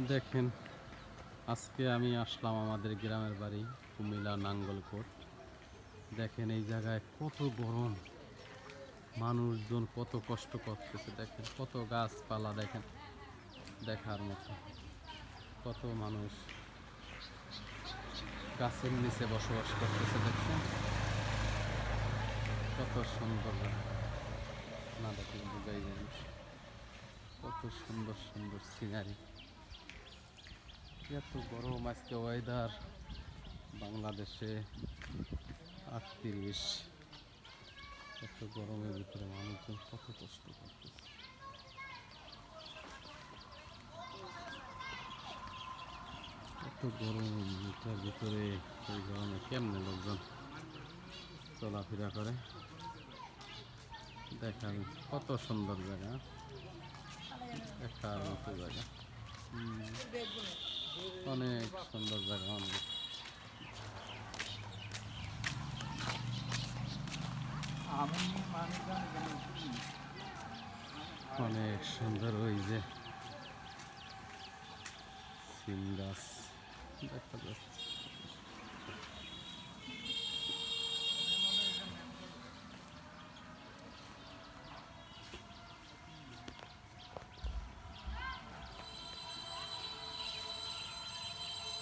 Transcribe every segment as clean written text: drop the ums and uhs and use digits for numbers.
দেখেন, আজকে আমি আসলাম আমাদের গ্রামের বাড়ি কুমিল্লা নাঙ্গলকোট। দেখেন এই জায়গায় কত গরম, মানুষজন কত কষ্ট করতেছে। দেখেন কত গাছপালা, দেখেন দেখার মতো। কত মানুষ গাছের নিচে বসবাস করতেছে। দেখেন কত সুন্দর, না দেখলে বোঝাই যায় না। কত সুন্দর সুন্দর সিনারি। এত গরম আজকে ওয়েদার বাংলাদেশে 38। এত গরমের ভিতরে মানুষজন কত কষ্ট করতেছে। এত গরম এটার ভিতরে, এই গরমে কেমনে লোকজন চলাফেরা করে। দেখার কত সুন্দর জায়গা, দেখার মতো জায়গা। অনেক সুন্দর জায়গা, অনেক সুন্দর। ওই যে সিম গাছ দেখা যাচ্ছে।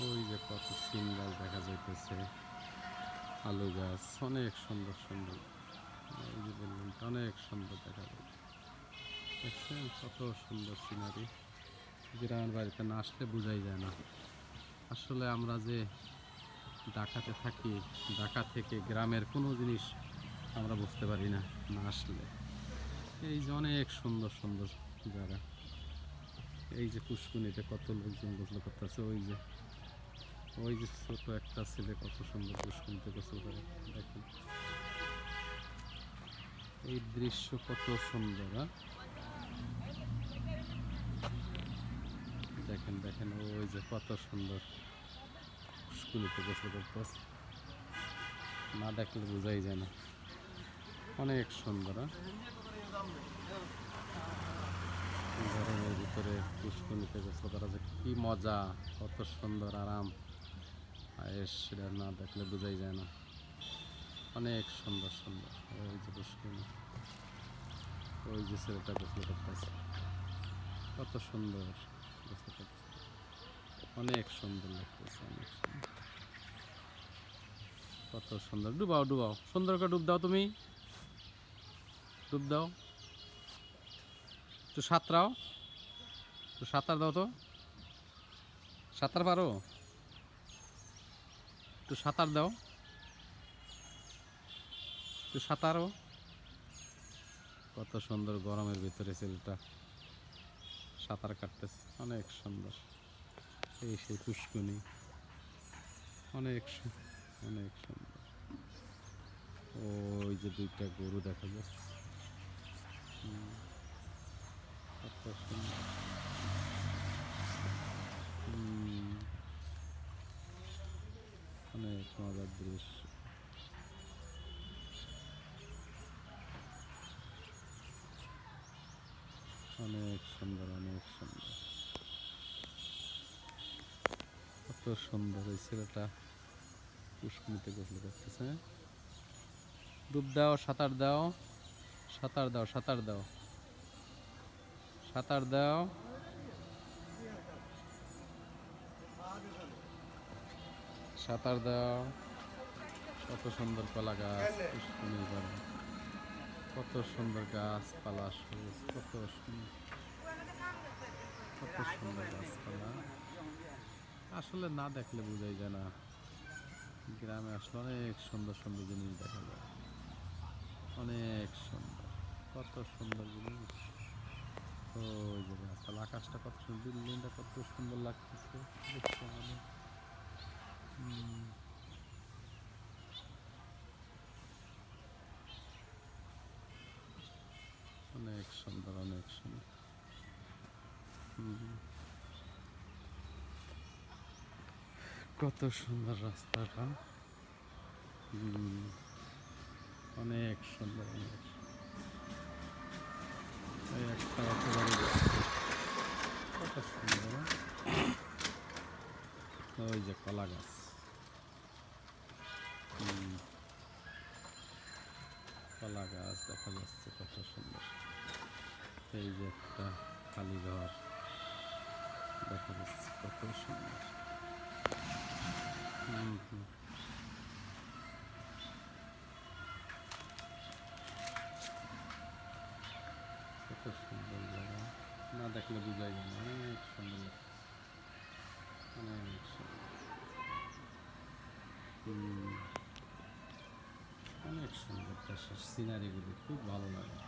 ওই যে কত সিম গাছ দেখা যাইতেছে, আলু গাছ, অনেক সুন্দর সুন্দর। এই যে বিল্ডিংটা অনেক সুন্দর দেখা যায়। দেখছেন কত সুন্দর সিনারি। গ্রামের বাড়িতে না আসলে বোঝাই যায় না। আসলে আমরা যে ঢাকাতে থাকি, ঢাকা থেকে গ্রামের কোনো জিনিস আমরা বুঝতে পারি না না আসলে। এই যে অনেক সুন্দর সুন্দর জায়গা। এই যে পুষ্কুনিতে কত লোকজন গোসল করতেছে। ওই যে ছোট একটা ছেলে কত সুন্দর পুষ্কুনিতে গোসল করে। দেখেন এই দৃশ্য কত সুন্দর। দেখেন দেখেন ওই যে কত সুন্দর পুষ্কুনিতে গোসল করতেছে, না দেখলে বোঝাই যায় না। অনেক সুন্দর। গরমের ভিতরে পুষ্কুনিতে গোসল করা যে কি মজা, কত সুন্দর আরাম আয়েস, সেটা না দেখলে বোঝাই যায় না। অনেক সুন্দর সুন্দর। ওই যে পুষ্কুনি, ওই যে ছেলেটা গোসল করতেছে, কত সুন্দর গোসল করতেছে। অনেক সুন্দর লাগতেছে, অনেক সুন্দর। কত সুন্দর। ডুবাও ডুবাও, সুন্দর করে ডুব দাও, তুমি ডুব দাও, একটু সাঁতরাও, একটু সাঁতার দাও তো। সাঁতার পারো? একটু সাঁতার দাও, একটু সাঁতারও। কত সুন্দর গরমের ভিতরে ছেলেটা সাঁতার কাটতেছে, অনেক সুন্দর। এই সেই পুষ্কুনি, অনেক অনেক সুন্দর। ওই যে দুইটা গরু দেখা যাচ্ছে, কত সুন্দর। অনেক মজার দৃশ্য। অনেক সুন্দর, অনেক সুন্দর। কত সুন্দর। এই ছেলেটা পুষ্কুনিতে গোসল করতেছে। ডুব দাও, সাঁতার দাও, সাঁতার দাও, সাঁতার দাও, সাঁতার দাও, সাঁতার দাও। কত সুন্দর কলা গাছ পুষ্কুনির পাড়ে, কত সুন্দর গাছপালা সবুজ, কত সুন্দর, কত সুন্দর গাছপালা। আসলে না দেখলে বোঝাই যায় না। গ্রামে আসলে অনেক সুন্দর সুন্দর জিনিস দেখা যায়, অনেক সুন্দর, কত সুন্দর জিনিস। ওই যে গাছপালা, আকাশটা কত সুন্দর, বিল্ডিংটা কত সুন্দর লাগতেছে দেখতে মানে। অনেক সুন্দর, অনেক সুন্দর। কত সুন্দর রাস্তাটা, অনেক সুন্দর, অনেক এই একটা কত সুন্দর। কলা গাছ। কলা গাছ দেখা যাচ্ছে কত সুন্দর। এই যে একটা খালি ঘর দেখা যাচ্ছে কত সুন্দর। কত সুন্দর জায়গা, না দেখলে বোঝাই যায় না। অনেক সুন্দর, অনেক সুন্দর। অনেক সুন্দর দেশের সিনারিগুলি খুব ভালো লাগে।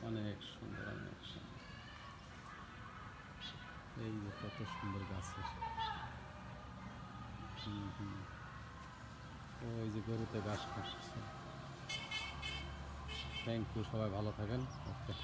অনেক সুন্দর, অনেক সুন্দর। এই যে কত সুন্দর গাছের। ওই যে গরুতে ঘাস খাচ্ছে। থ্যাংক ইউ, সবাই ভালো থাকেন। ওকে।